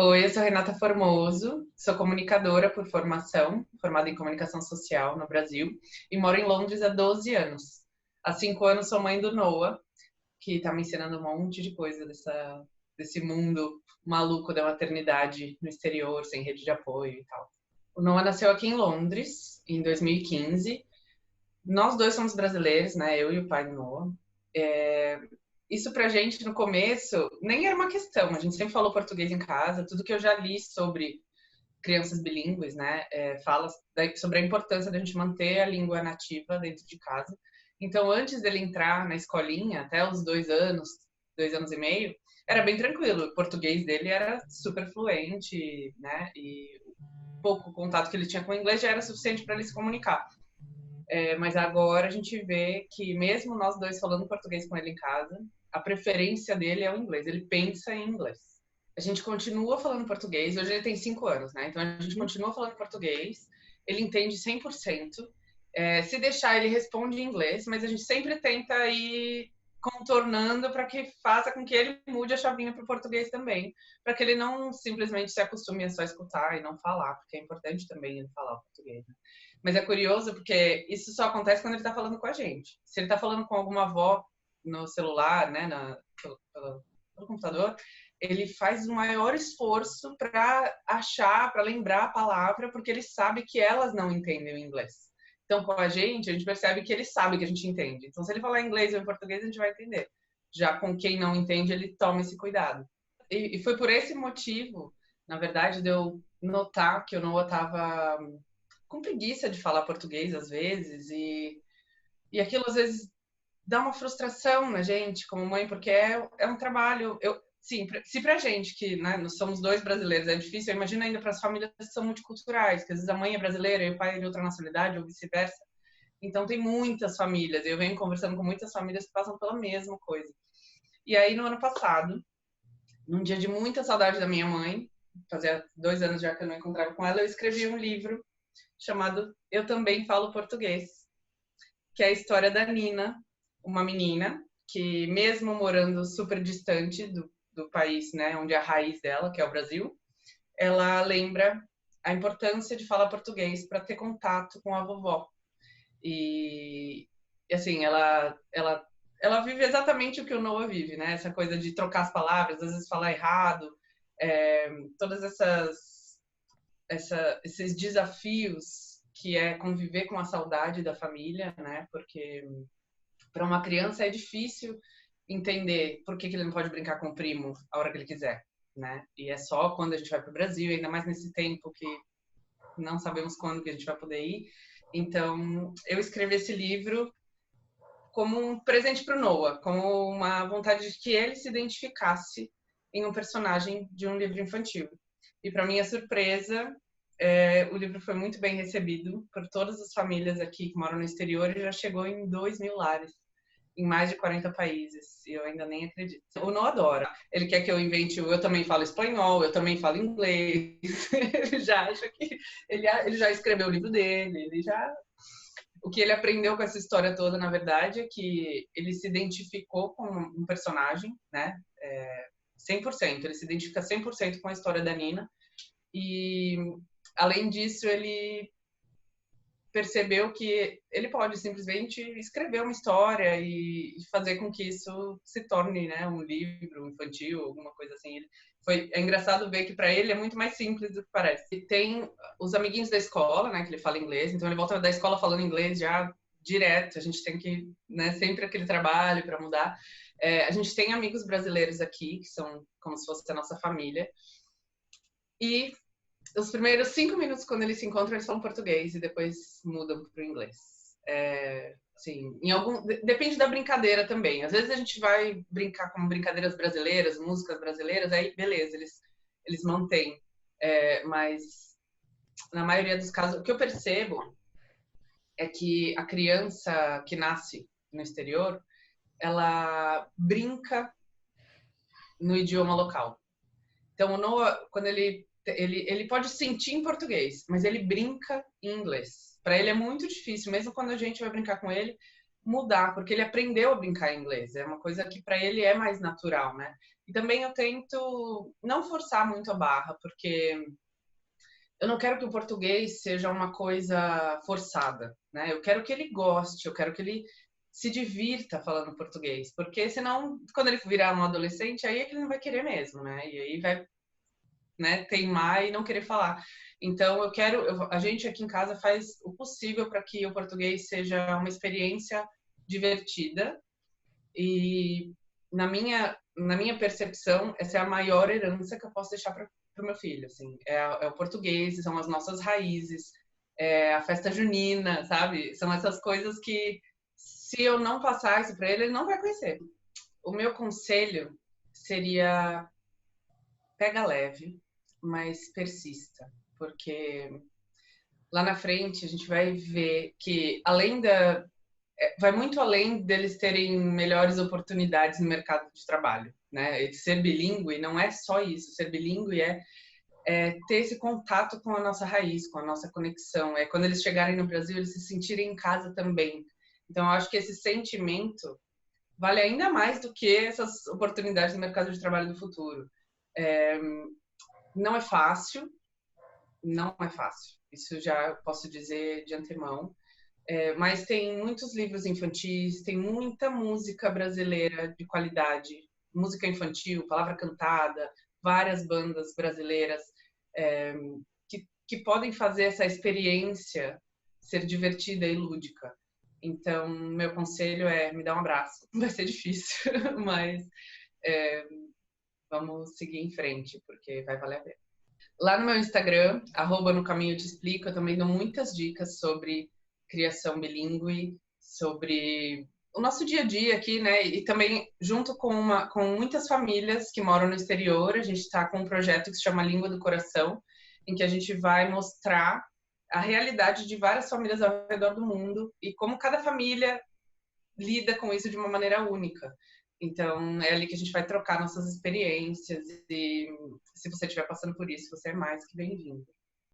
Oi, eu sou Renata Formoso, sou comunicadora por formação, formada em comunicação social no Brasil, e moro em Londres há 12 anos. Há 5 anos sou mãe do Noah, que está me ensinando um monte de coisa desse mundo maluco da maternidade no exterior, sem rede de apoio e tal. O Noah nasceu aqui em Londres, em 2015. Nós dois somos brasileiros, né? Eu e o pai do Noah. Isso pra gente no começo nem era uma questão, a gente sempre falou português em casa, tudo que eu já li sobre crianças bilíngues, né, fala sobre a importância da gente manter a língua nativa dentro de casa. Então, antes dele entrar na escolinha, até os 2 anos, 2 anos e meio, era bem tranquilo, o português dele era super fluente, né, e o pouco contato que ele tinha com o inglês já era suficiente para ele se comunicar. Mas agora a gente vê que mesmo nós dois falando português com ele em casa, a preferência dele é o inglês. Ele pensa em inglês. A gente continua falando português. Hoje ele tem 5 anos, né? Então a gente continua falando português. Ele entende 100%. Se deixar, ele responde em inglês, mas a gente sempre tenta ir contornando para que faça com que ele mude a chavinha para o português também, para que ele não simplesmente se acostume a só escutar e não falar, porque é importante também ele falar o português, né? Mas é curioso porque isso só acontece quando ele está falando com a gente. Se ele está falando com alguma avó no celular, né, pelo computador, ele faz o maior esforço para achar, para lembrar a palavra, porque ele sabe que elas não entendem o inglês. Então, com a gente percebe que ele sabe que a gente entende. Então, se ele falar inglês ou em português, a gente vai entender. Já com quem não entende, ele toma esse cuidado. E foi por esse motivo, na verdade, de eu notar que eu não estava com preguiça de falar português às vezes, e aquilo às vezes dá uma frustração na gente como mãe, porque é um trabalho. Sim, se pra gente, que, né, nós somos dois brasileiros, é difícil, eu imagino ainda para as famílias que são multiculturais, que às vezes a mãe é brasileira e o pai é de outra nacionalidade, ou vice-versa. Então tem muitas famílias, eu venho conversando com muitas famílias que passam pela mesma coisa. E aí no ano passado, num dia de muita saudade da minha mãe, fazia 2 anos já que eu não encontrava com ela, eu escrevi um livro chamado Eu Também Falo Português, que é a história da Nina, uma menina que, mesmo morando super distante do país, né, onde é a raiz dela, que é o Brasil, ela lembra a importância de falar português para ter contato com a vovó. E, assim, ela vive exatamente o que o Noah vive, né? Essa coisa de trocar as palavras, às vezes falar errado, todas esses desafios que é conviver com a saudade da família, né? Porque para uma criança é difícil entender por que ele não pode brincar com o primo a hora que ele quiser, né? E é só quando a gente vai para o Brasil, ainda mais nesse tempo que não sabemos quando que a gente vai poder ir. Então, eu escrevi esse livro como um presente para o Noah, como uma vontade de que ele se identificasse em um personagem de um livro infantil. E para minha surpresa, o livro foi muito bem recebido por todas as famílias aqui que moram no exterior e já chegou em 2.000 lares, em mais de 40 países. E eu ainda nem acredito. O Noah adora. Ele quer que eu invente eu também falo espanhol, eu também falo inglês. Ele já acha que ele já escreveu o livro dele, ele já o que ele aprendeu com essa história toda, na verdade, é que ele se identificou com um personagem, né? 100%. Ele se identifica 100% com a história da Nina. E, além disso, ele percebeu que ele pode simplesmente escrever uma história e fazer com que isso se torne, né, um livro infantil, alguma coisa assim. É engraçado ver que para ele é muito mais simples do que parece. E tem os amiguinhos da escola, né, que ele fala inglês, então ele volta da escola falando inglês já direto. A gente tem que, né, sempre aquele trabalho para mudar. A gente tem amigos brasileiros aqui que são como se fosse a nossa família. E os primeiros 5 minutos, quando eles se encontram, eles falam português e depois mudam para o inglês. Assim, depende da brincadeira também. Às vezes a gente vai brincar com brincadeiras brasileiras, músicas brasileiras, aí beleza, eles mantêm. Mas na maioria dos casos, o que eu percebo é que a criança que nasce no exterior, ela brinca no idioma local. Então, o Noah, quando ele pode sentir em português, mas ele brinca em inglês. Para ele é muito difícil, mesmo quando a gente vai brincar com ele, mudar, porque ele aprendeu a brincar em inglês. É uma coisa que para ele é mais natural, né? E também eu tento não forçar muito a barra, porque eu não quero que o português seja uma coisa forçada, né? Eu quero que ele goste, eu quero que ele se divirta falando português, porque senão, quando ele virar um adolescente, aí é que ele não vai querer mesmo, né? E aí vai, né, teimar e não querer falar. Então, a gente aqui em casa faz o possível para que o português seja uma experiência divertida e na minha percepção, essa é a maior herança que eu posso deixar para o meu filho, assim. É o português, são as nossas raízes, é a festa junina, sabe? São essas coisas que, se eu não passar isso para ele, ele não vai conhecer. O meu conselho seria pega leve, mas persista, porque lá na frente a gente vai ver que vai muito além deles terem melhores oportunidades no mercado de trabalho, né? E ser bilíngue não é só isso. Ser bilíngue é ter esse contato com a nossa raiz, com a nossa conexão. É quando eles chegarem no Brasil, eles se sentirem em casa também. Então, eu acho que esse sentimento vale ainda mais do que essas oportunidades no mercado de trabalho do futuro. É, não é fácil, não é fácil. Isso já posso dizer de antemão. Mas tem muitos livros infantis, tem muita música brasileira de qualidade, música infantil, palavra cantada, várias bandas brasileiras é, que podem fazer essa experiência ser divertida e lúdica. Então, meu conselho é me dar um abraço. Vai ser difícil, mas é, vamos seguir em frente, porque vai valer a pena. Lá no meu Instagram, @no caminho te explico, eu também dou muitas dicas sobre criação bilíngue, sobre o nosso dia a dia aqui, né? E também junto com muitas famílias que moram no exterior, a gente está com um projeto que se chama Língua do Coração, em que a gente vai mostrar a realidade de várias famílias ao redor do mundo e como cada família lida com isso de uma maneira única. Então, é ali que a gente vai trocar nossas experiências e se você estiver passando por isso, você é mais que bem-vindo.